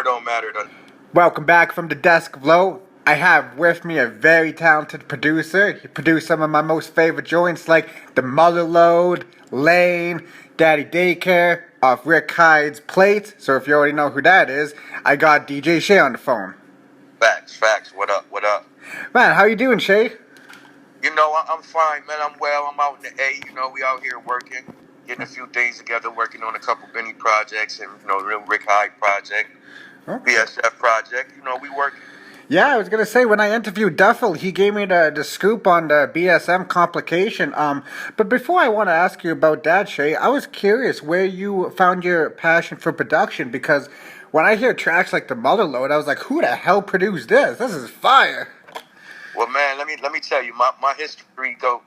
don't matter. Welcome back from the desk of Low. I have with me a very talented producer. He produced some of my most favorite joints like The Mother Load, Lane, Daddy Daycare, off Rick Hyde's Plate. So if you already know who that is, I got DJ Shay on the phone. Facts. What up? Man, how you doing, Shay? I'm fine, man. I'm well. I'm out in the A. We out here working, getting a few things together, working on a couple Benny projects and, real Rick Hyde project, Okay. BSF project. We working. Yeah, I was gonna say when I interviewed Duffel, he gave me the scoop on the BSM complication. But before I want to ask you about that, Shay, I was curious where you found your passion for production because when I hear tracks like The Mother Load, I was like, who the hell produced this? This is fire. Well, man, let me tell you, my history go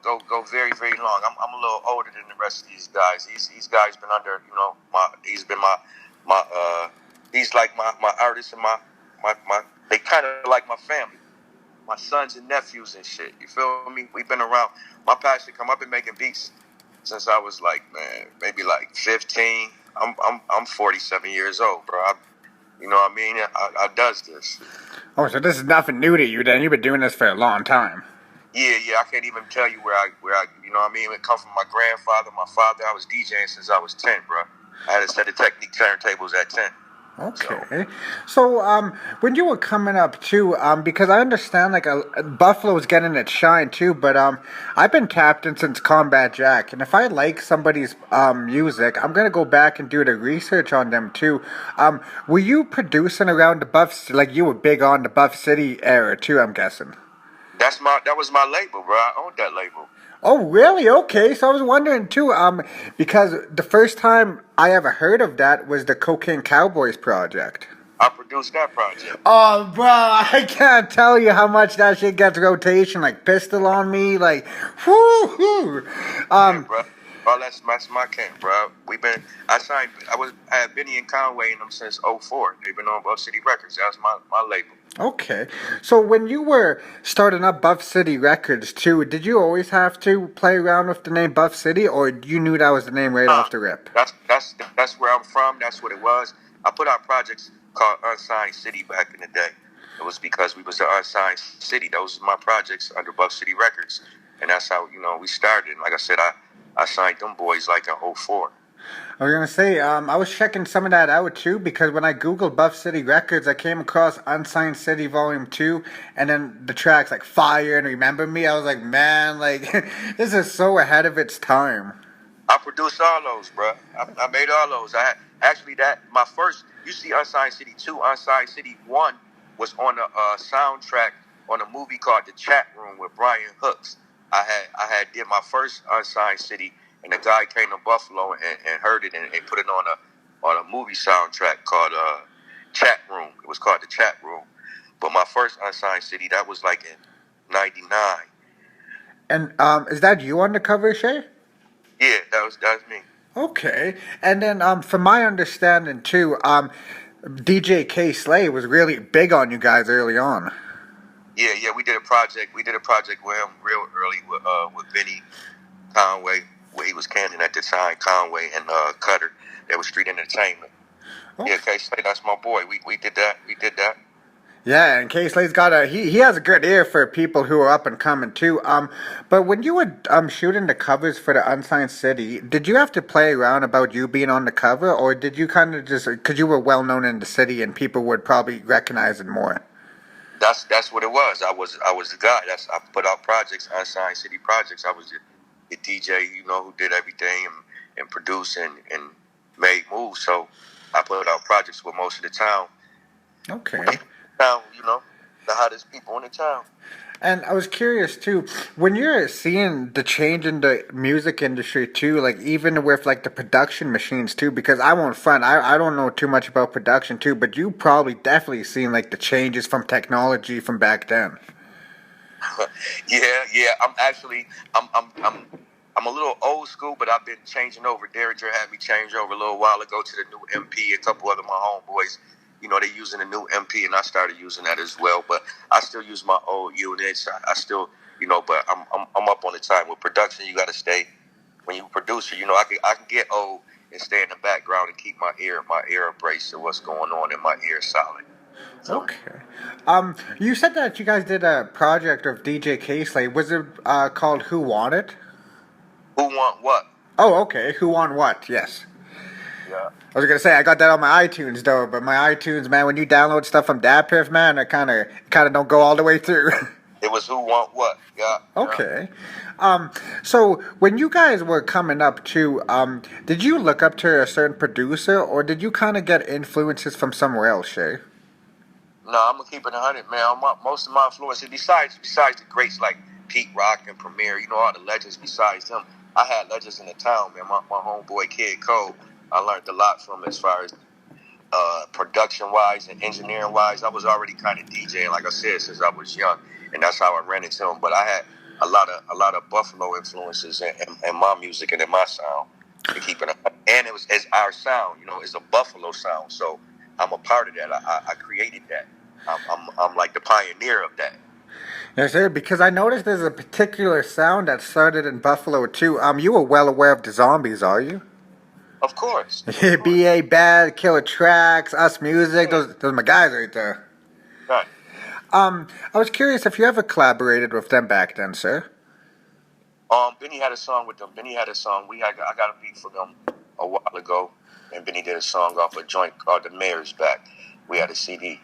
very very long. I'm a little older than the rest of these guys. These guys been under he's been he's like my artist and my they kind of like my family, my sons and nephews and shit. You feel me? We've been around. My passion I've been making beats since I was maybe 15. I'm 47 years old, bro. You know what I mean? I does this. Oh, so this is nothing new to you then? You've been doing this for a long time. Yeah. I can't even tell you where I you know what I mean? It come from my grandfather, my father. I was DJing since I was 10, bro. I had a set of Technique turntables at 10. Okay. So, when you were coming up too, because I understand Buffalo's getting its shine too, but I've been tapped in since Combat Jack, and if I like somebody's music, I'm gonna go back and do the research on them too. Were you producing around the you were big on the Buff City era too? I'm guessing. That was my label, bro. I owned that label. Oh, really? Okay. So I was wondering too, because the first time I ever heard of that was the Cocaine Cowboys project. I produced that project. Oh, bro, I can't tell you how much that shit gets rotation, like Pistol on Me, like, whoo. Yeah, bro. Bro, that's my camp, bro. I had Benny and Conway in them since '04. They've been on Buff City Records. That was my label. Okay. So when you were starting up Buff City Records too, did you always have to play around with the name Buff City, or you knew that was the name right off the rip? That's where I'm from. That's what it was. I put out projects called Unsigned City back in the day. It was because we was the Unsigned City. Those were my projects under Buff City Records, and that's how we started. And like I said, I signed them boys in '04. I was gonna say, I was checking some of that out too because when I googled Buff City Records, I came across Unsigned City Volume 2, and then the tracks like Fire and Remember Me. I was like, man, this is so ahead of its time. I produced all those, bro. I made all those. I actually my first. You see, Unsigned City 2, Unsigned City 1 was on a soundtrack on a movie called The Chat Room with Brian Hooks. I had did my first Unsigned City. And the guy came to Buffalo and heard it and put it on a movie soundtrack called Chat Room. It was called The Chat Room. But my first Unsigned City, that was in '99. And is that you on the cover, Shay? Yeah, that was me. Okay. And then from my understanding too, DJ K Slay was really big on you guys early on. Yeah, we did a project. We did a project with him real early with Benny Conway. Where he was canon at the time, Conway and Cutter. They were Street Entertainment. Oh. Yeah, K-Slay, that's my boy. We did that. Yeah, and K-Slay's got he has a good ear for people who are up and coming too. But when you were shooting the covers for the Unsigned City, did you have to play around about you being on the cover, or did you kind of just because you were well known in the city and people would probably recognize it more? That's what it was. I was the guy. I put out projects, Unsigned City projects. I was the DJ, who did everything and produced and made moves. So I put out projects with most of the town. Okay. Town, the hottest people in the town. And I was curious too, when you're seeing the change in the music industry too, even with the production machines too, because I won't front, I don't know too much about production too, but you probably definitely seen the changes from technology from back then. Yeah. I'm a little old school, but I've been changing over. Derringer had me change over a little while ago to the new MP. A couple other my homeboys, they using the new MP, and I started using that as well. But I still use my old units. I still, but I'm up on the time with production. You got to stay when you producer. I can get old and stay in the background and keep my ear abreast of what's going on and my ear solid. So, Okay. You said that you guys did a project of DJ K-Slay. Was it called Who Want It? who want what? Oh, okay. Who Want What? Yes. Yeah. I was gonna say I got that on my iTunes though, but my iTunes, man, when you download stuff from DatPiff, man, it kind of don't go all the way through. It was who want what? Yeah. Yeah. Okay. So when you guys were coming up too, did you look up to a certain producer, or did you kind of get influences from somewhere else, Shay? No, I'm gonna keep it 100, man. Most of my influences, besides the greats like Pete Rock and Premier, all the legends. Besides them, I had legends in the town, man. My homeboy Kid Cole, I learned a lot from as far as production wise and engineering wise. I was already kind of DJing, like I said, since I was young, and that's how I ran into him. But I had a lot of Buffalo influences in my music and in my sound to keep it up. And it's our sound, it's a Buffalo sound. So I'm a part of that. I created that. I'm like the pioneer of that. Yes, sir. Because I noticed there's a particular sound that started in Buffalo too. You were well aware of the Zombies, are you? Of course. B.A. Bad, Killer Tracks, Us Music. Those are my guys right there. Right. I was curious if you ever collaborated with them back then, sir. Benny had a song with them. Benny had a song. I got a beat for them a while ago, and Benny did a song off a joint called "The Mayor's Back." We had a CD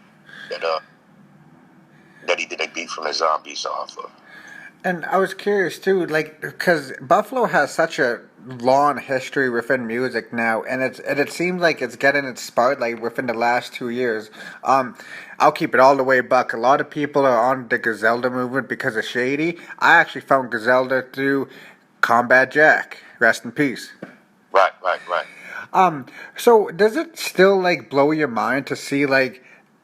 that he did a beat from the Zombies off of. And I was curious too, like, because Buffalo has such a long history within music now, and it seems like it's getting its spotlight within the last 2 years. I'll keep it all the way buck. A lot of people are on the Griselda movement because of Shady. I actually found Griselda through Combat Jack. Rest in peace. Right. So does it still like blow your mind to see like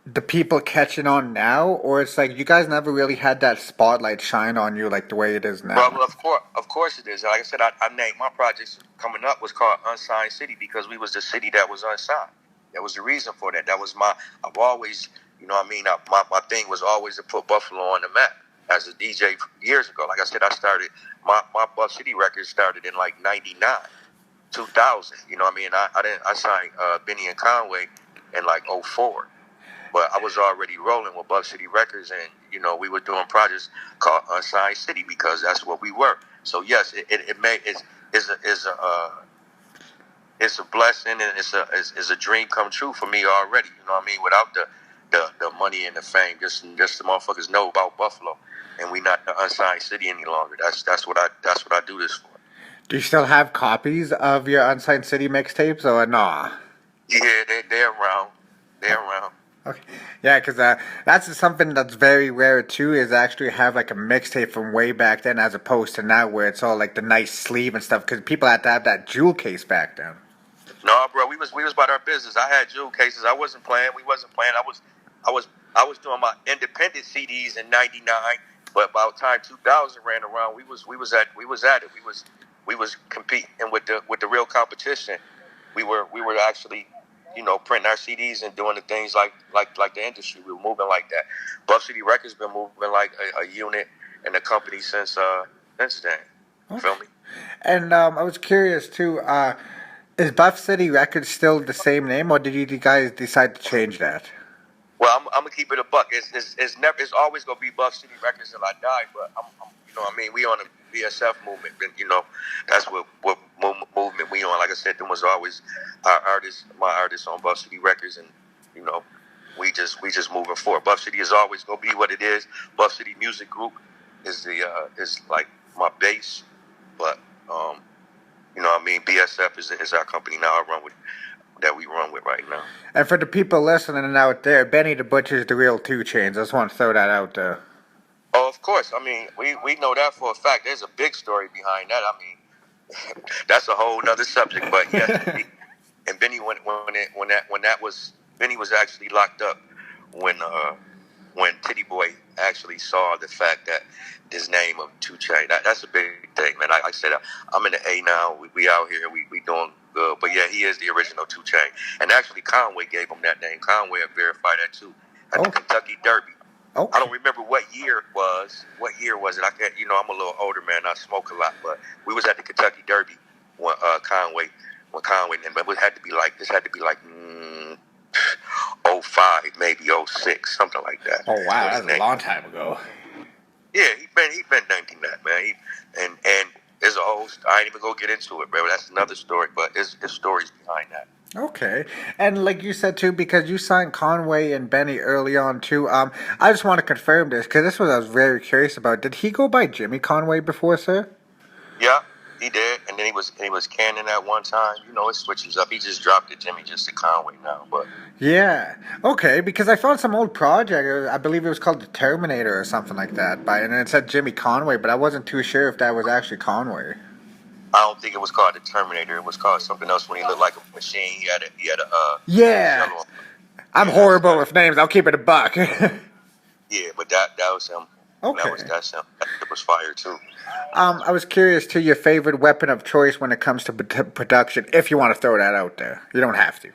the people catching on now, or it's like you guys never really had that spotlight shine on you like the way it is now? Well, of course it is. Like I said, I named my projects coming up was called Unsigned City because we was the city that was unsigned. That was the reason for that. I've always, my thing was always to put Buffalo on the map as a DJ years ago. Like I said, I started, my Buff City records started in like 99, 2000. I signed Benny and Conway in like 04. But I was already rolling with Buff City Records, and we were doing projects called Unsigned City because that's what we were. So yes, it's a blessing and it's a dream come true for me already. Without the money and the fame, just the motherfuckers know about Buffalo, and we not the Unsigned City any longer. That's what I do this for. Do you still have copies of your Unsigned City mixtapes, or nah? Yeah, they're around. They're around. Okay. Yeah, because that's something that's very rare too. Is actually have like a mixtape from way back then, as opposed to now, where it's all like the nice sleeve and stuff. Because people had to have that jewel case back then. No, bro, we was about our business. I had jewel cases. I wasn't playing. We wasn't playing. I was doing my independent CDs in '99. But by the time 2000 ran around, we was at it. We was competing with the real competition. We were actually, printing our CDs and doing the things like the industry. We were moving like that. Buff City Records been moving like a unit and a company since then. Okay. Feel me? And I was curious too. Is Buff City Records still the same name, or did you guys decide to change that? Well, I'm gonna keep it a buck. It's always gonna be Buff City Records till I die. But we on a BSF movement. And, that's what movement we on. Like I said, them was always my artists on Buff City Records, and we just moving forward. Buff City is always gonna be what it is. Buff City Music Group is is like my base, but BSF is our company now. We run with right now. And for the people listening out there, Benny the Butcher's the real 2 Chainz. I just want to throw that out there. Oh, of course. We know that for a fact. There's a big story behind that. That's a whole nother subject. But yeah, and Benny Benny was actually locked up when Titty Boy actually saw the fact that his name of 2 Chainz. That's a big thing, man. Like I said, I'm in the A now. We out here. We doing good. But yeah, he is the original 2 Chainz. And actually, Conway gave him that name. Conway verified that too at the Kentucky Derby. Okay. I don't remember what year it was. What year was it? I can't. I'm a little older, man. I smoke a lot, but we was at the Kentucky Derby when Conway when Conway, but it had to be like '05, maybe '06, something like that. Oh wow, When he that's a long time ago. Yeah, he been thinking that, man. And there's a whole. I ain't even gonna get into it, bro. That's another story, but there's stories behind that. Okay, and like you said too, because you signed Conway and Benny early on too. I just want to confirm this because this was I was very curious about. Did he go by Jimmy Conway before, sir? Yeah, he did, and then he was Cannon at one time. You know, it switches up. He just dropped it, Jimmy, just to Conway now. But Yeah. Okay, because I found some old project. I believe it was called the Terminator or something like that. And it said Jimmy Conway, but I wasn't too sure if that was actually Conway. I don't think it was called the Terminator. It was called something else when he looked like a machine. He had a Yeah. shell on. I'm Yeah, horrible with names. I'll keep it a buck. yeah, but that was him. Okay. That's him. That was fire too. I was curious to your favorite weapon of choice when it comes to production, if you want to throw that out there. You don't have to.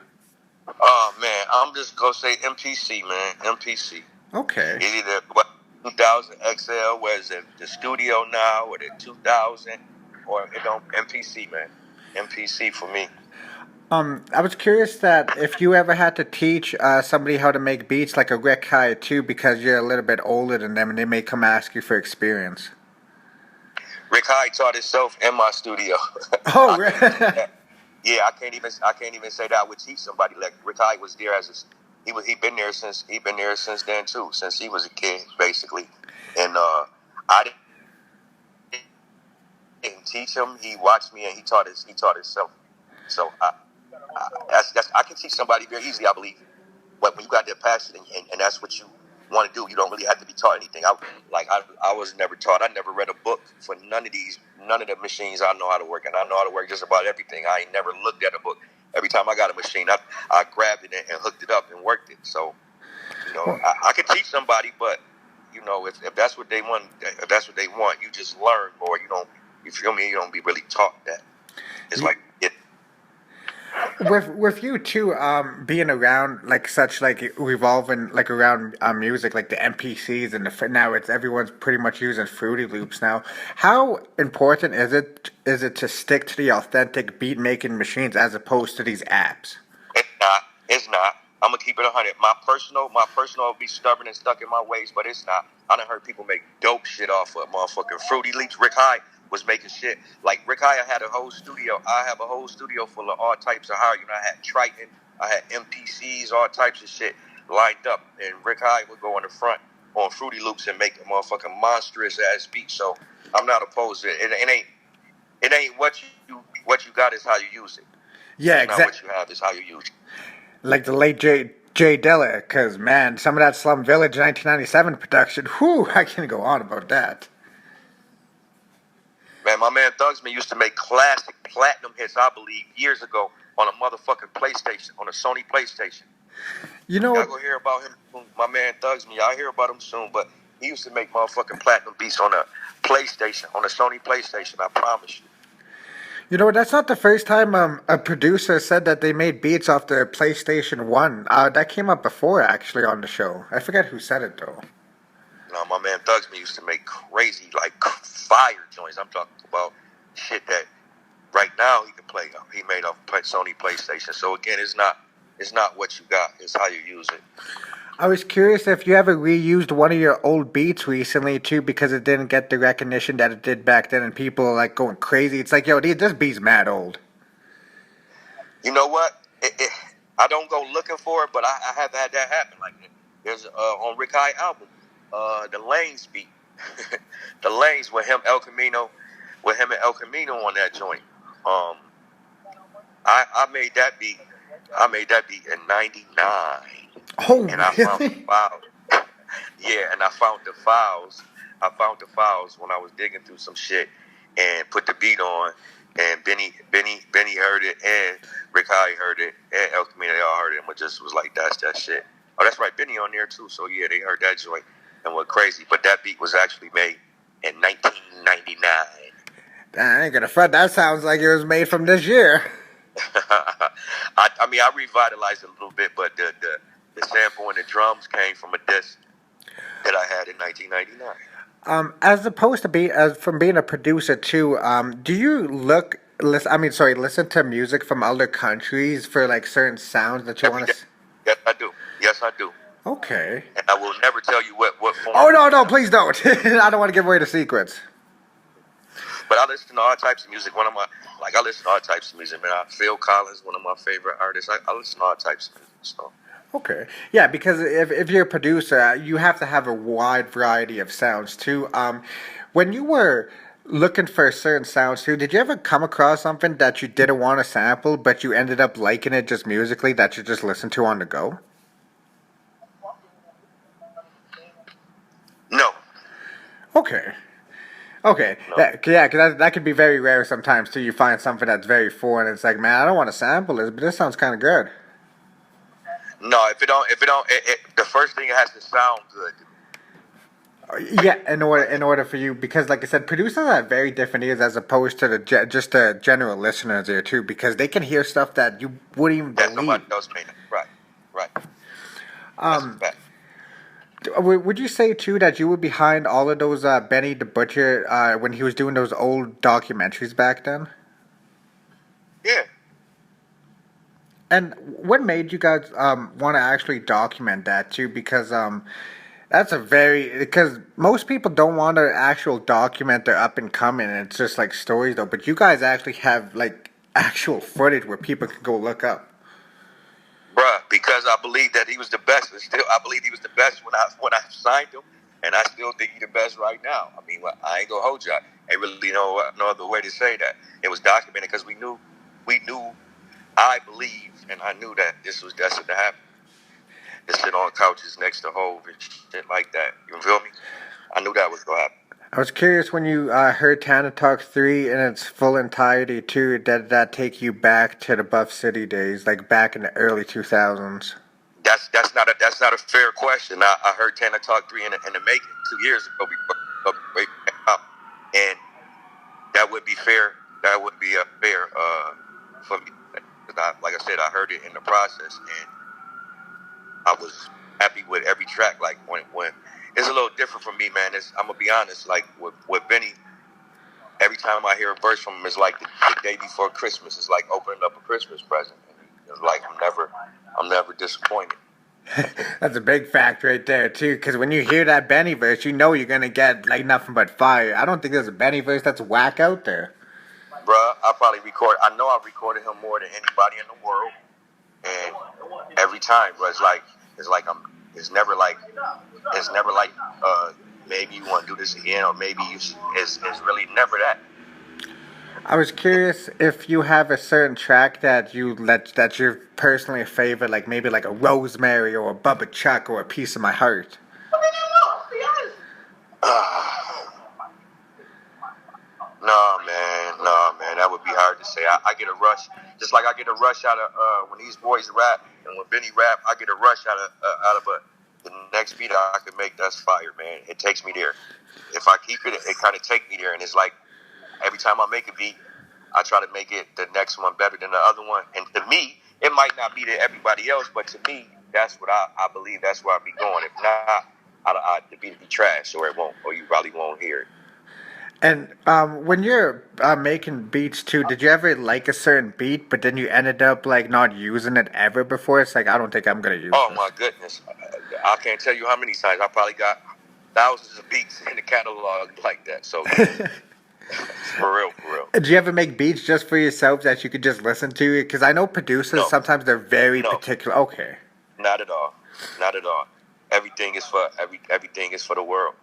Oh man, I'm just gonna say MPC, man. MPC. Okay. It's either 2000 XL, where is it the studio now, or the 2000, or it don't MPC, man. MPC for me. I was curious that if you ever had to teach somebody how to make beats like a Rick High too, because you're a little bit older than them, and they may come ask you for experience. Rick High taught himself in my studio. Oh, really? Yeah, I can't even say that I would teach somebody. Like Rick High was there he been there since then too, since he was a kid basically, and I didn't teach him. He watched me and he taught himself. So I can teach somebody very easily, I believe. But when you got that passion and that's what you want to do, you don't really have to be taught anything. I was never taught. I never read a book for none of the machines I know how to work, and I know how to work just about everything. I ain't never looked at a book. Every time I got a machine, I grabbed it and hooked it up and worked it. So, I could teach somebody, but if that's what they want, you just learn more. You feel me? You don't be really taught that. It's like it. With you too, being around like such like revolving like around music like the MPCs and now it's everyone's pretty much using Fruity Loops now. How important is it to stick to the authentic beat making machines as opposed to these apps? It's not. It's not. I'm gonna keep it 100. My personal will be stubborn and stuck in my ways, but it's not. I done heard people make dope shit off of motherfucking Fruity Loops. Rick High was making shit like Rick High had a whole studio. I have a whole studio full of all types of high. I had Triton, I had MPCs, all types of shit lined up, and Rick High would go on the front on Fruity Loops and make a motherfucking monstrous ass beat. So I'm not opposed to it. It ain't what you got is how you use it. Yeah, exactly. Not what you have is how you use it. Like the late Jay Dilla, because man, some of that Slum Village 1997 production, whew, I can't go on about that. Man, my man Thugsman used to make classic platinum hits, I believe, years ago on a motherfucking PlayStation, on a Sony PlayStation. Y'all go hear about him, my man Thugsman. Y'all hear about him soon, but he used to make motherfucking platinum beats on a PlayStation, on a Sony PlayStation, I promise you. That's not the first time a producer said that they made beats off the PlayStation 1. That came up before, actually, on the show. I forget who said it, though. No, my man Thugsman used to make crazy, like, fire joints. I'm talking about shit that right now he can play. He made off Sony PlayStation. So, again, it's not what you got. It's how you use it. I was curious if you ever reused one of your old beats recently, too, because it didn't get the recognition that it did back then, and people are, like, going crazy. It's like, yo, this beat's mad old. You know what? I don't go looking for it, but I have had that happen. Like, there's on Rick High album, the Lanes beat. The Lanes with him and El Camino on that joint. I made that beat. I made that beat in '99. Oh, and I found the files. Yeah, and I found the files. When I was digging through some shit and put the beat on. And Benny heard it, and Rick High heard it, and El Camino, they all heard it, and it just was like, that's that shit. Oh, that's right, Benny on there too. So yeah, they heard that joint and went crazy. But that beat was actually made in 1999. I ain't gonna front. That sounds like it was made from this year. I mean, I revitalized it a little bit, but the sample and the drums came from a disc that I had in 1999. As opposed to from being a producer too, do you look listen to music from other countries for like certain sounds that you Every want day. to. Yes, I do. Yes, I do. Okay. And I will never tell you what Oh form. no, no, please don't. I don't want to give away the secrets. But I listen to all types of music. I listen to all types of music, man. Phil Collins, one of my favorite artists. I listen to all types of music. So Okay. Yeah, because if you're a producer, you have to have a wide variety of sounds too. When you were looking for certain sounds too, did you ever come across something that you didn't want to sample, but you ended up liking it just musically that you just listened to on the go? no, Okay. Okay. no, Yeah, because that could be very rare sometimes too. You find something that's very foreign, and it's like, man, I don't want to sample this, but this sounds kind of good. no. The first thing it has to sound good. Yeah, in order for you, because like I said, producers have very different ears as opposed to just the general listeners here too, because they can hear stuff that you wouldn't even That believe. somebody else made. Right, right. That's a Um, fact. would you say too that you were behind all of those Benny the Butcher when he was doing those old documentaries back then? Yeah. And what made you guys want to actually document that too? Because that's a very because most people don't want to actual document their up and coming. It's just like stories though. But you guys actually have like actual footage where people can go look up. Bruh, because I believe that he was the best. And still, I believe he was the best when I signed him, and I still think he's the best right now. I mean, I ain't gonna hold you. Ain't really no other way to say that. It was documented because we knew. I believed, and I knew that this was destined to happen. To sit on couches next to Hove and shit like that. You feel me? I knew that was gonna happen. I was curious when you heard Tana Talk 3 in its full entirety too. Did that take you back to the Buff City days, like back in the early 2000s? That's not a fair question. I heard Tana Talk 3 in the making 2 years ago before it came out, and that would be fair. That would be a fair for me. Like I said, I heard it in the process, and I was happy with every track. Like when it's a little different for me, man. I'm gonna be honest. Like with Benny, every time I hear a verse from him, it's like the day before Christmas. It's like opening up a Christmas present. And it's like I'm never disappointed. That's a big fact right there too, because when you hear that Benny verse, you know you're gonna get like nothing but fire. I don't think there's a Benny verse that's whack out there. Bruh, I know I've recorded him more than anybody in the world. And every time, bro, it's never like maybe you want to do this again, or maybe it's really never that. I was curious if you have a certain track that you're personally a favorite, like maybe like a Rosemary or a Bubba Chuck or a Piece of My Heart. No, man, that would be hard to say. I get a rush, just like I get a rush out of when these boys rap, and when Benny rap, I get a rush out of the next beat I can make. That's fire, man. It takes me there. If I keep it kind of take me there, and it's like every time I make a beat, I try to make it the next one better than the other one. And to me, it might not be to everybody else, but to me, that's what I believe. That's where I be going. If not, the beat will be trash, or it won't, or you probably won't hear it. And when you're making beats too, did you ever like a certain beat, but then you ended up like not using it ever before? It's like I don't think I'm gonna use Oh this. my goodness, I can't tell you how many times I probably got thousands of beats in the catalog like that. So yeah, for real, for real. Did you ever make beats just for yourself that you could just listen to? Because I know producers No, sometimes they're very no, particular. Okay. not at all, not at all. Everything is for the world.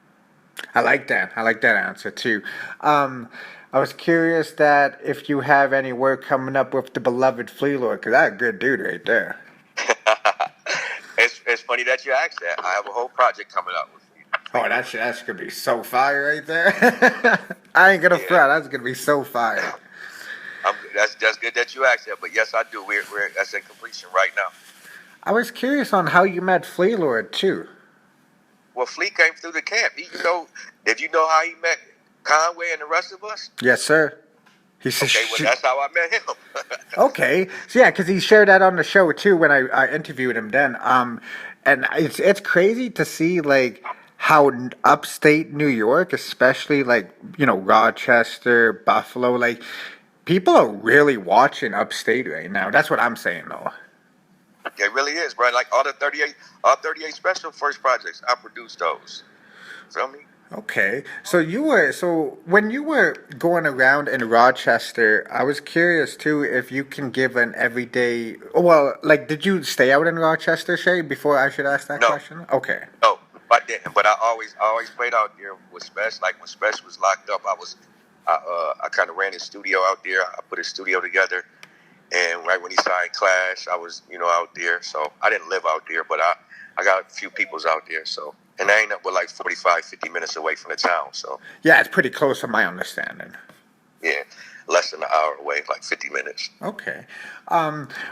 I like that. I like that answer too. Um, I was curious that if you have any work coming up with the beloved Flea Lord, because that's a good dude right there. It's funny that you asked that. I have a whole project coming out with Oh, Lord. that's gonna be so fire right there. I ain't gonna Yeah, front. That's gonna be so fire. that's good that you asked that. But yes, I do. We're that's in completion right now. I was curious on how you met Flea Lord too. Well, Flea came through the camp. Did you know how he met Conway and the rest of us? Yes, sir. He said, Okay, well that's how I met him. okay, so yeah, because he shared that on the show too when I interviewed him then. And it's crazy to see like how upstate New York, especially like Rochester, Buffalo, like people are really watching Upstate right now. That's what I'm saying, though. It really is, bro. Like all 38 special first projects, I produced those. Feel me? Okay, so when you were going around in Rochester, I was curious too if you can give an everyday. Well, like, did you stay out in Rochester, Shay? Before I should ask that No, question. Okay. no, I didn't. But I always played out there with Spesh. Like when Spesh was locked up, I kind of ran his studio out there. I put his studio together, and right when he signed Clash, I was out there. So I didn't live out there, but I got a few peoples out there. So and I ain't up but like 45, 50 minutes away from the town. So Yeah, it's pretty close from my understanding. yeah, less than an hour away, like 50 minutes. Okay.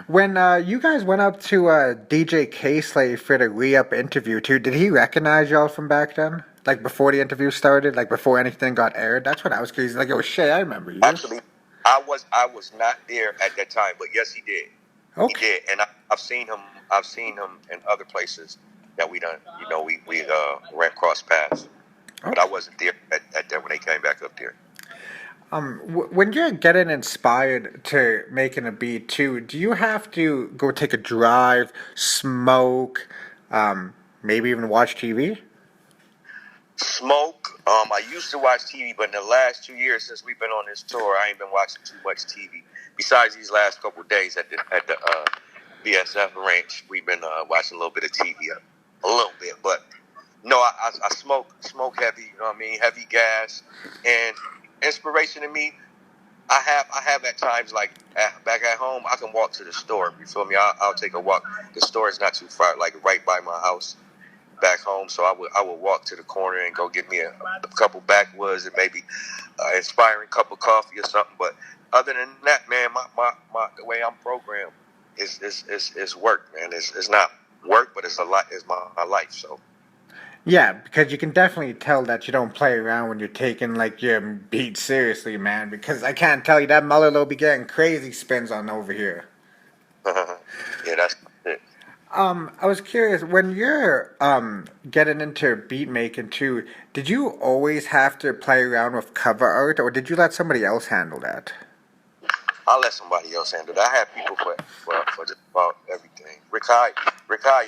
When you guys went up to DJ K-Slave for the re-up interview too, did he recognize y'all from back then? Like before the interview started, like before anything got aired? That's what I was curious. Like, it was Shay, I remember you. Actually, I was not there at that time, but yes, he did. He Okay. did, and I've seen him. I've seen him in other places that we done. We ran cross paths, but I Okay. wasn't there at that when they came back up there. When you're getting inspired to making a beat too, do you have to go take a drive, smoke, maybe even watch TV? Smoke. I used to watch TV, but in the last 2 years since we've been on this tour, I ain't been watching too much TV. Besides these last couple of days at the BSF ranch, we've been watching a little bit of TV, a little bit, but no, I smoke heavy. You know what I mean? Heavy gas and inspiration to me. I have at times like back at home. I can walk to the store. You feel me? I'll take a walk. The store is not too far, like right by my house back home. So I would walk to the corner and go get me a couple backwoods and maybe inspiring cup of coffee or something. But other than that, man, my the way I'm programmed is work, man. It's not work, but it's a lot. It's my life. So. Yeah, because you can definitely tell that you don't play around when you're taking like your beat seriously, man. Because I can't tell you that Muller will be getting crazy spins on over here. Yeah, that's it. I was curious when you're getting into beat making too. Did you always have to play around with cover art, or did you let somebody else handle that? I'll let somebody else handle that. I have people for just about everything. Rick Hyde,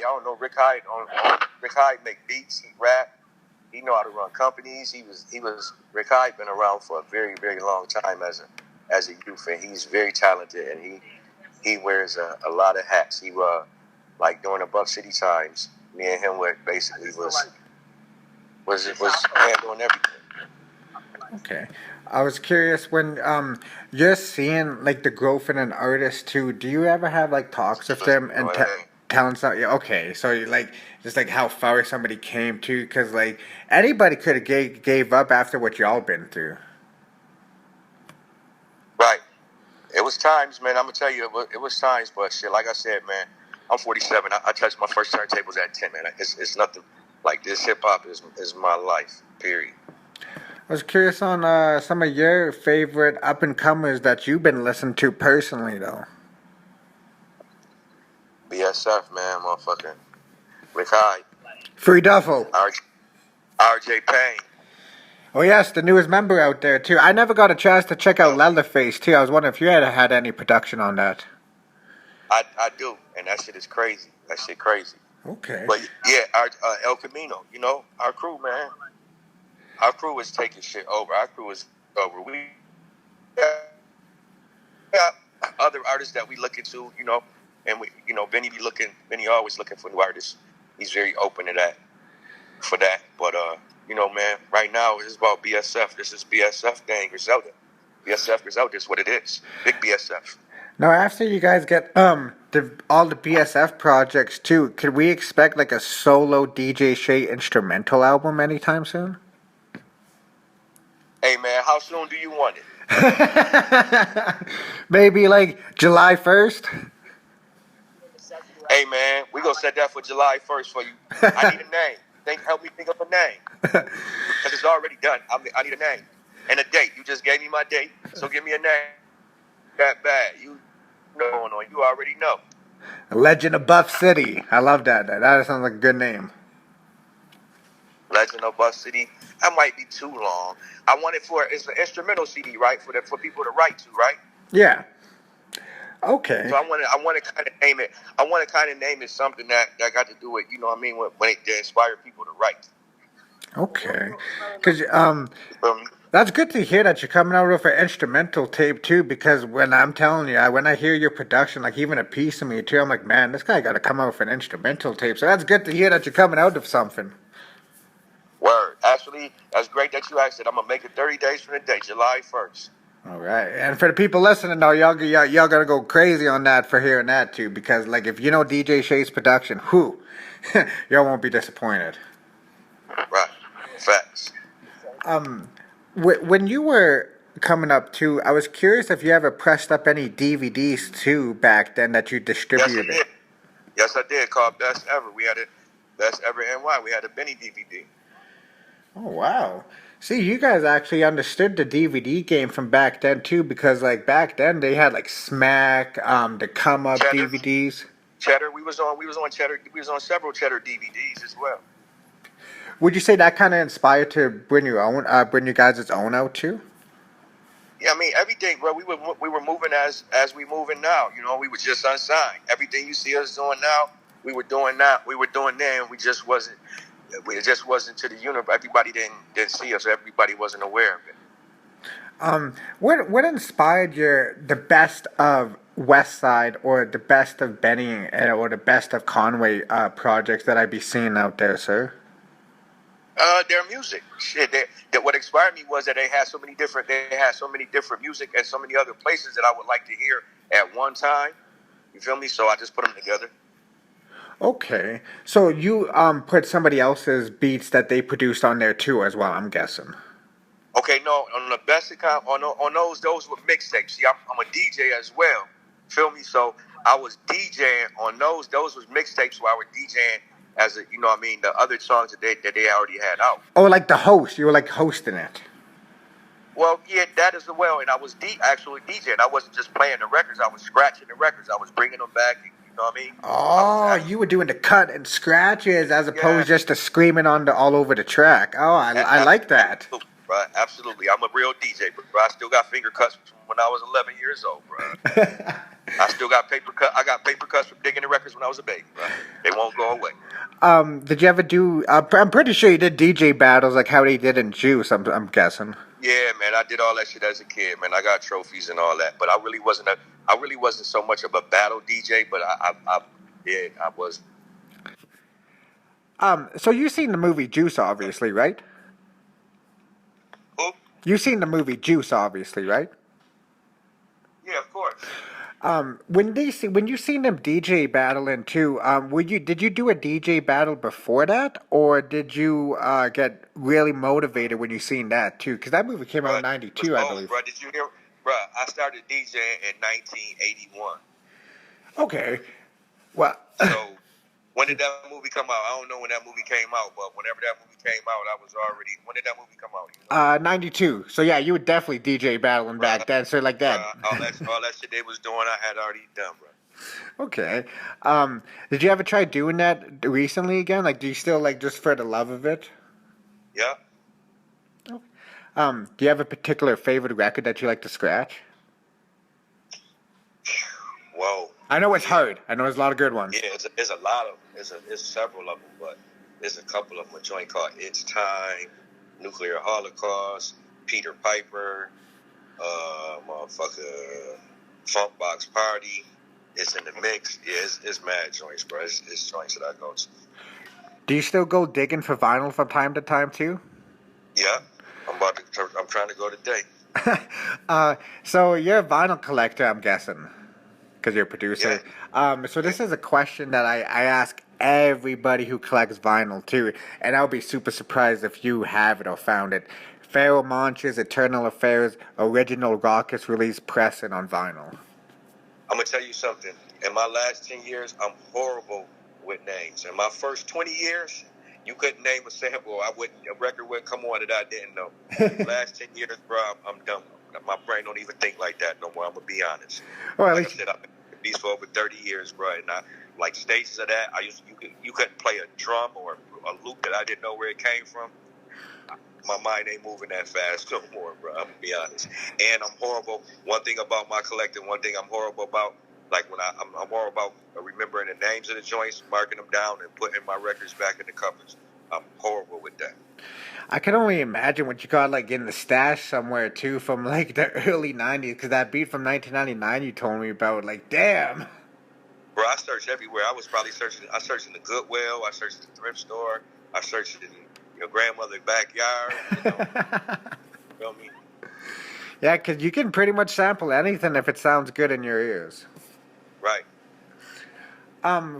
y'all don't know Rick Hyde. Rick Hyde make beats, he rap, he know how to run companies. He was Rick Hyde been around for a very very long time as a youth, and he's very talented, and he wears a lot of hats. He like during the Buck City times, me and him were basically was handling everything. Okay. I was curious when you're seeing like the growth in an artist too. Do you ever have like talks with them and telling something? Yeah, okay, so you, like just like how far somebody came to, because like anybody could have gave up after what y'all been through. Right. It was times, man. I'm gonna tell you, it was times, but shit. Like I said, man, I'm 47. I touched my first turntables at 10, man. It's nothing like this. Hip hop is my life. Period. I was curious on some of your favorite up and comers that you've been listening to personally, though. BSF, man, motherfucker. Rick Hyde, Free Duffel. RJ Payne. Oh yes, the newest member out there too. I never got a chance to check out Leatherface too. I was wondering if you had any production on that. I do, and that shit is crazy. That shit crazy. Okay. But yeah, our El Camino, our crew, man. Our crew is taking shit over. Our crew is over. We got other artists that we look into, and Benny always looking for new artists. He's very open to that, for that. But, man, right now it's about BSF. This is BSF gang, Griselda. BSF Griselda is what it is. Big BSF. Now, after you guys get all the BSF projects too, could we expect like a solo DJ Shay instrumental album anytime soon? Hey, man, how soon do you want it? Maybe like July 1st? Hey, man, we going to set that for July 1st for you. I need a name. Help me think of a name. Because it's already done. I need a name. And a date. You just gave me my date, so give me a name. That bad. You know, you already know. Legend of Buff City. I love that. That sounds like a good name. Legend of Buff City. That might be too long. I want it it's an instrumental CD, right? For people to write to, right? Yeah. Okay. So I want to kind of name it. I want to kind of name it something that got to do with, you know what I mean, when it to inspire people to write. Okay. Because You feel me? that's good to hear that you're coming out with an instrumental tape too. Because when I'm telling you, when I hear your production, like even a piece of me too, I'm like, man, this guy got to come out with an instrumental tape. So that's good to hear that you're coming out with something. Word. Actually, that's great that you asked it. I'm gonna make it 30 days from the day, July 1st. All right, and for the people listening, though, y'all gonna go crazy on that for hearing that too, because like if you know DJ Shay's production, who, y'all won't be disappointed. Right. Facts. Um, when you were coming up too, I was curious if you ever pressed up any DVDs too back then that you Yes, I distributed. did. Yes, I did. Called Best Ever. We had it. Best Ever NY. We had a Benny DVD. Oh wow! See, you guys actually understood the DVD game from back then too, because like back then they had like Smack, the Come Up Cheddar. DVDs. Cheddar. We was on Cheddar. We was on several Cheddar DVDs as well. Would you say that kind of inspired to bring you guys' own out too? Yeah, I mean everything, bro. We were moving as we moving now. You know, we were just unsigned. Everything you see us doing now, we were doing now. We were doing then. We just wasn't. It just wasn't to the universe. Everybody didn't see us. Everybody wasn't aware of it. What inspired the best of West Side or the best of Benny or the best of Conway projects that I be seeing out there, sir? Their music. Shit. That what inspired me was that they had so many different. They had so many different music and so many other places that I would like to hear at one time. You feel me? So I just put them together. Okay, so you put somebody else's beats that they produced on there too, as well. I'm guessing. Okay, no, on the best account, on those were mixtapes. See, I'm a DJ as well. Feel me? So I was DJing on those. Those was mixtapes where I was DJing as a, you know what I mean, the other songs that they already had out. Oh, like the host. You were like hosting it. Well, yeah, that is the well, and I was actually DJing. I wasn't just playing the records. I was scratching the records. I was bringing them back. You know what I mean? I was Oh, actually, you were doing the cut and scratches as yeah, opposed just to screaming on the all over the track. Oh, I like that. absolutely, bro. Absolutely, I'm a real DJ, bro. I still got finger cuts from when I was 11 years old, bro. I still got paper cut. I got paper cuts from digging the records when I was a baby, bro. They won't go away. Did you ever do? I'm pretty sure you did DJ battles like how they did in Juice. I'm guessing. Yeah, man, I did all that shit as a kid, man. I got trophies and all that, but I really wasn't so much of a battle DJ, but yeah, I was. So you seen the movie Juice, obviously, right? Who? You seen the movie Juice, obviously, right? Yeah, of course. When you seen them DJ battling too, did you do a DJ battle before that, or did you get really motivated when you seen that too? Because that movie came out in But it was '92, I old, believe. bro. Did you hear, bro? I started DJing in 1981. Okay, well, So when did that movie come out? I don't know when that movie came out, but whenever that movie came out, I was already. When did that movie come out? You know, '92. So yeah, you were definitely DJ battling bro, back then. So like that. all that shit they was doing, I had already done, bro. Okay. Did you ever try doing that recently again? Like, do you still like just for the love of it? Yeah. Do you have a particular favorite record that you like to scratch? Whoa. I know it's Yeah. hard. I know there's a lot of good ones. Yeah, there's a lot of there's several of them, but there's a couple of them. A joint called "It's Time," "Nuclear Holocaust," Peter Piper, motherfucker, Funk Box Party. It's in the mix. Yeah, it's mad joints, bro. It's joints that I go to. Do you still go digging for vinyl from time to time too? Yeah, I'm trying to go today. So you're a vinyl collector, I'm guessing, because you're a Yeah, producer. So yeah. this is a question that I ask everybody who collects vinyl too, and I'll be super surprised if you have it or found it. Pharaoh Monch's Eternal Affairs original Raucous release pressing on vinyl. I'm gonna tell you something. In my last 10 years, I'm horrible with names. In my first 20 years, you couldn't name a sample. A record would come on that I didn't know. Last 10 years, bro, I'm done. My brain don't even think like that no more. I'm gonna be honest. Or at Like I least said, I've been doing these for over 30 years, bro. And I like stages of that. You couldn't play a drum or a loop that I didn't know where it came from. my mind ain't moving that fast no more, bro. I'm gonna be honest. And I'm horrible. One thing about my collecting, one thing I'm horrible about, like when I'm horrible about remembering the names of the joints, marking them down, and putting my records back in the covers. I'm horrible with that. I can only imagine what you got like in the stash somewhere too from like the early '90s, because that beat from 1999 you told me about, like, damn. Bro, I searched everywhere. I was probably searching. I searched in the Goodwill. I searched in the thrift store. I searched in your grandmother's backyard. You feel me? Yeah, because you can pretty much sample anything if it sounds good in your ears. Right.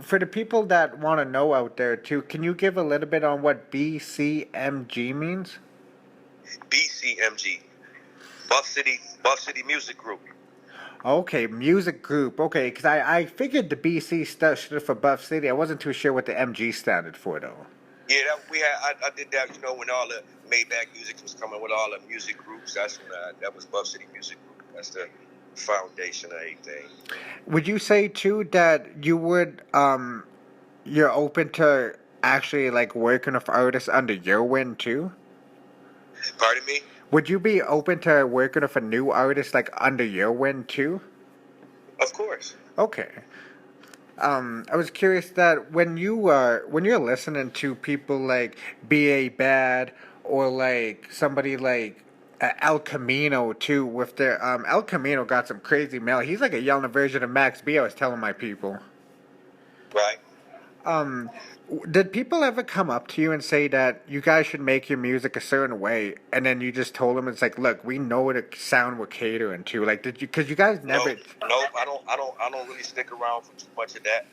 For the people that want to know out there too, can you give a little bit on what BCMG means? BCMG, Buff City Music Group. Okay, music group. Okay, because I figured the BC stood for Buff City. I wasn't too sure what the MG standard for though. Yeah, I did that. When all the Maybach music was coming with all the music groups, that's when that was Buff City Music Group. That's the foundation of everything. Would you say too that you would you're open to actually like working with artists under your wing too? Pardon me? Would you be open to working with a new artist like under your wing too? Of course. Okay. I was curious that when you're listening to people like B.A. Bad or like somebody like El Camino too, with their El Camino got some crazy mail. He's like a younger version of Max B. I was telling my people. Right. Did people ever come up to you and say that you guys should make your music a certain way, and then you just told them it's like, look, we know what the sound we're catering to? Like, did you? Because you guys never. Nope. I don't really stick around for too much of that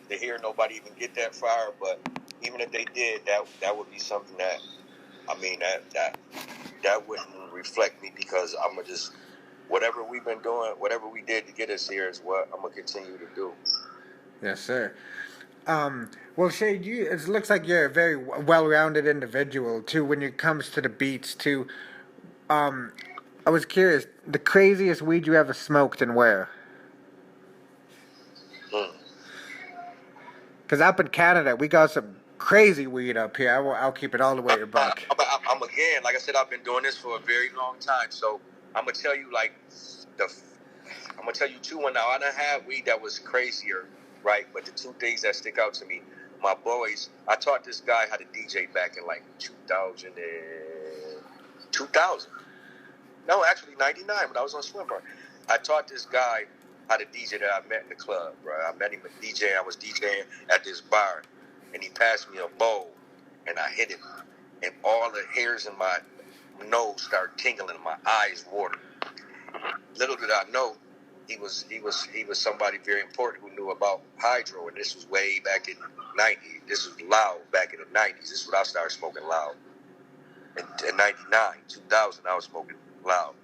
to hear nobody even get that far. But even if they did, that would be something that that wouldn't reflect me, because I'm gonna just whatever we've been doing, whatever we did to get us here is what I'm gonna continue to do. Yes, sir. Well, Shay, it looks like you're a very well-rounded individual too. When it comes to the beats, too. I was curious, the craziest weed you ever smoked and where? Because up in Canada, we got some crazy weed up here. I'll keep it all the way back. I'm again, like I said, I've been doing this for a very long time, so I'm gonna tell you I'm gonna tell you two. One now, I done had weed that was crazier. Right, but the two things that stick out to me, my boys, I taught this guy how to DJ back in like 2000. No, actually 99 when I was on Swimmer. I taught this guy how to DJ that I met in the club, bro. I met him at DJ. I was DJing at this bar, and he passed me a bowl, and I hit him, and all the hairs in my nose started tingling, and my eyes watered. Little did I know, he was somebody very important who knew about hydro, and this was way back in the 90s. This was loud back in the 90s. This is when I started smoking loud. In 99, 2000, I was smoking loud.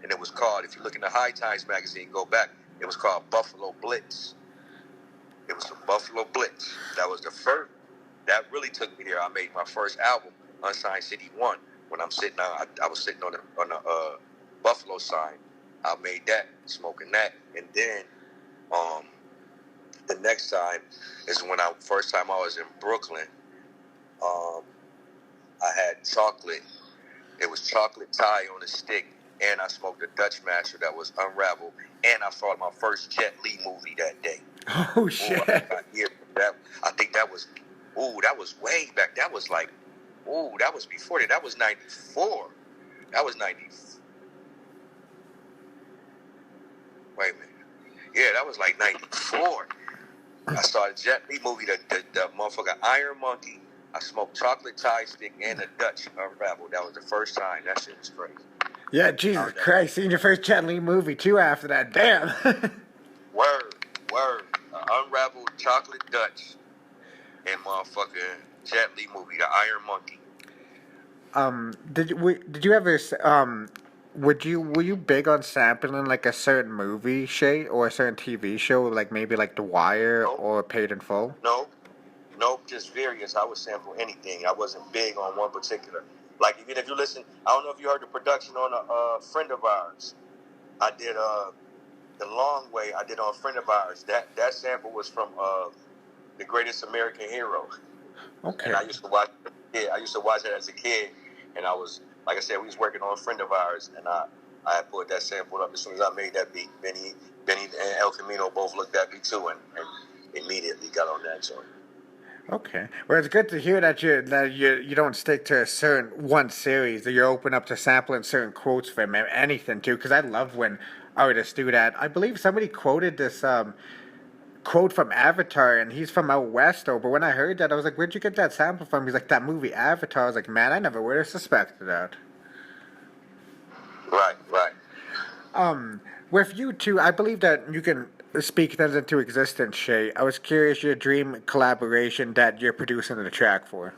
And it was called, if you look in the High Times magazine, go back, it was called Buffalo Blitz. It was the Buffalo Blitz. That was the first, that really took me there. I made my first album, Unsigned City 1, when I'm sitting I was sitting on the Buffalo sign. I made that, smoking that, and then the next time is when first time I was in Brooklyn. I had chocolate. It was chocolate tie on a stick, and I smoked a Dutch Master that was unraveled, and I saw my first Jet Li movie that day. Oh shit! I think that was way back. That was like, that was before that. That was 94. That was 94. Wait a minute. Yeah, that was like 94. I saw the Jet Li movie, the motherfucker Iron Monkey. I smoked chocolate tie stick and a Dutch unraveled. That was the first time. That shit was crazy. Yeah, Jesus Christ. Seeing your first Jet Li movie, too, after that. Damn. Word. Unraveled chocolate Dutch and motherfucker Jet Li movie, the Iron Monkey. Did you ever were you big on sampling like a certain movie, Shay, or a certain TV show, like maybe like The Wire or Paid in Full? Nope, just various. I would sample anything. I wasn't big on one particular. Like even if you listen, I don't know if you heard the production on a friend of ours. I did The Long Way. I did on a friend of ours. That sample was from The Greatest American Hero. Okay. And I used to watch I used to watch it as a kid, and I was, like I said, we was working on a friend of ours, and I had put that sample up as soon as I made that beat. Benny and El Camino both looked at me too, and immediately got on that joint. Okay. Well, it's good to hear that you don't stick to a certain one series. That you're open up to sampling certain quotes from anything too. Because I love when artists do that. I believe somebody quoted this quote from Avatar, and he's from out west though. But when I heard that, I was like, "Where'd you get that sample from?" He's like, "That movie Avatar." I was like, "Man, I never would have suspected that." Right, right. With you two, I believe that you can speak things into existence, Shay. I was curious your dream collaboration that you're producing the track for.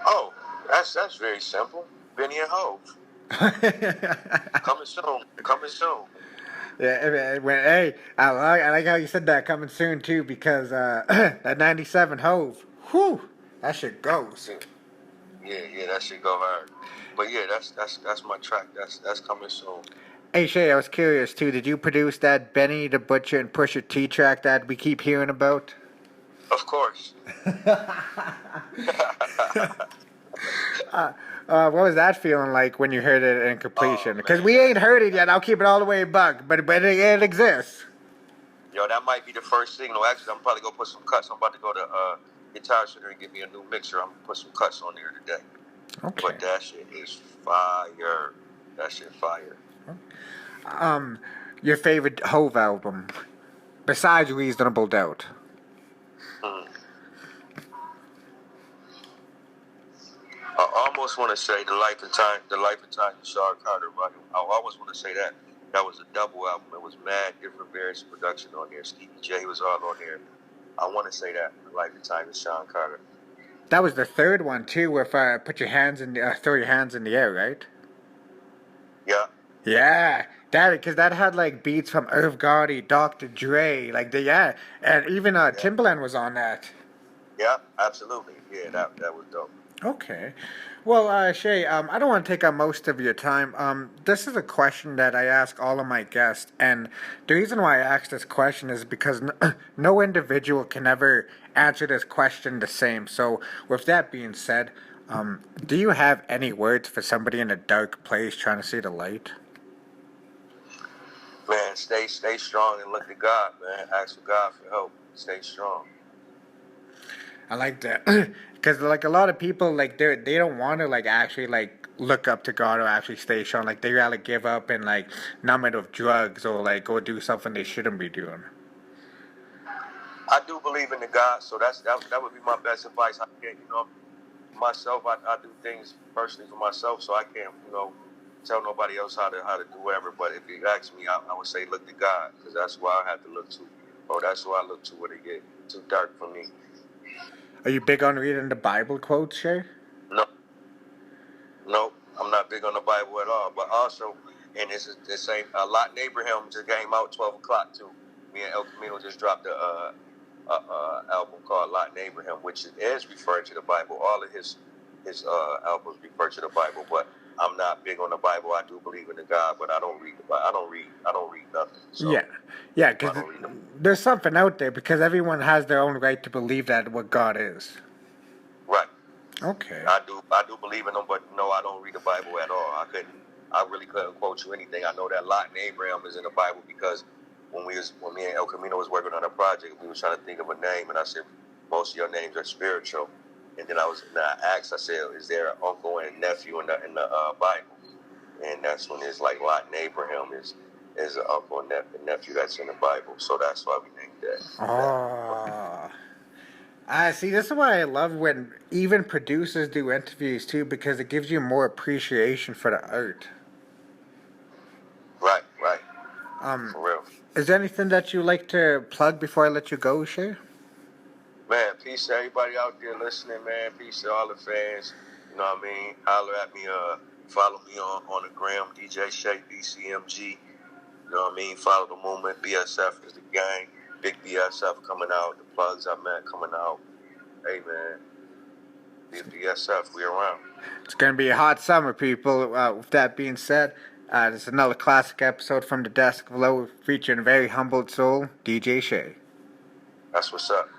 Oh, that's very simple. Benny and Hove. Coming soon. Coming soon. Yeah, hey, I like how you said that coming soon too because that '97 Hove, whew, that shit goes. Yeah, that shit go hard. But yeah, that's my track. That's coming soon. Hey Shay, I was curious too. Did you produce that Benny the Butcher and Pusha T track that we keep hearing about? Of course. What was that feeling like when you heard it in completion? Because man. we ain't heard it yet. I'll keep it all the way buck, but it exists. Yo, that might be the first signal. Actually, I'm probably gonna put some cuts. I'm about to go to Guitar Center and get me a new mixer. I'm gonna put some cuts on there today. Okay. But that shit is fire. That shit fire. Your favorite Hove album, besides Reasonable Doubt? I almost want to say the Life and Time of Sean Carter. Right? I always want to say that. That was a double album. It was mad different various production on there. Stevie J was all on there. I want to say that the Life and Time of Sean Carter. That was the third one too. With put your hands in, throw your hands in the air, right? Yeah. Yeah, because that had like beats from Irv Gotti, Dr. Dre, and even Timbaland was on that. Yeah, absolutely. Yeah, that was dope. Okay. Well, Shay, I don't want to take up most of your time. This is a question that I ask all of my guests, and the reason why I ask this question is because no individual can ever answer this question the same. So, with that being said, do you have any words for somebody in a dark place trying to see the light? Man, stay strong and look to God, man. Ask for God for help. Stay strong. I like that because like a lot of people like they don't want to like actually like look up to God or actually stay strong. Like they rather give up and like numb it with drugs or like go do something they shouldn't be doing. I do believe in the God, so that would be my best advice. I can't, myself. I do things personally for myself, so I can't, tell nobody else how to do whatever. But if you ask me, I would say look to God, because that's why I have to look to, or that's who I look to when it get too dark for me. Are you big on reading the Bible quotes, Shay? No, I'm not big on the Bible at all. But also, and this is the same. Lot Abraham just came out 12 o'clock too. Me and El Camino just dropped a album called Lot Abraham, which is referred to the Bible. All of his albums refer to the Bible, but I'm not big on the Bible. I do believe in the God, but I don't read the Bible. I don't read nothing. So yeah, because there's something out there because everyone has their own right to believe that what God is. Right. Okay. I do believe in them, but no, I don't read the Bible at all. I really couldn't quote you anything. I know that Lot and Abraham is in the Bible because when me and El Camino was working on a project, we were trying to think of a name, and I said most of your names are spiritual. And then I asked, I said, is there an uncle and nephew in the Bible? And that's when it's like Lot and Abraham is an uncle and nephew that's in the Bible. So that's why we named that. Oh. I see. This is why I love when even producers do interviews too, because it gives you more appreciation for the art. Right. For real. Is there anything that you like to plug before I let you go, Shay? Man, peace to everybody out there listening, man. Peace to all the fans. You know what I mean? Holler at me, follow me on the gram, DJ Shay BCMG. You know what I mean? Follow the movement. BSF is the gang. Big BSF coming out. The plugs I met coming out. Hey, man. Big BSF, we around. It's going to be a hot summer, people. With that being said, this is another classic episode from the Desk Below featuring a very humbled soul, DJ Shay. That's what's up.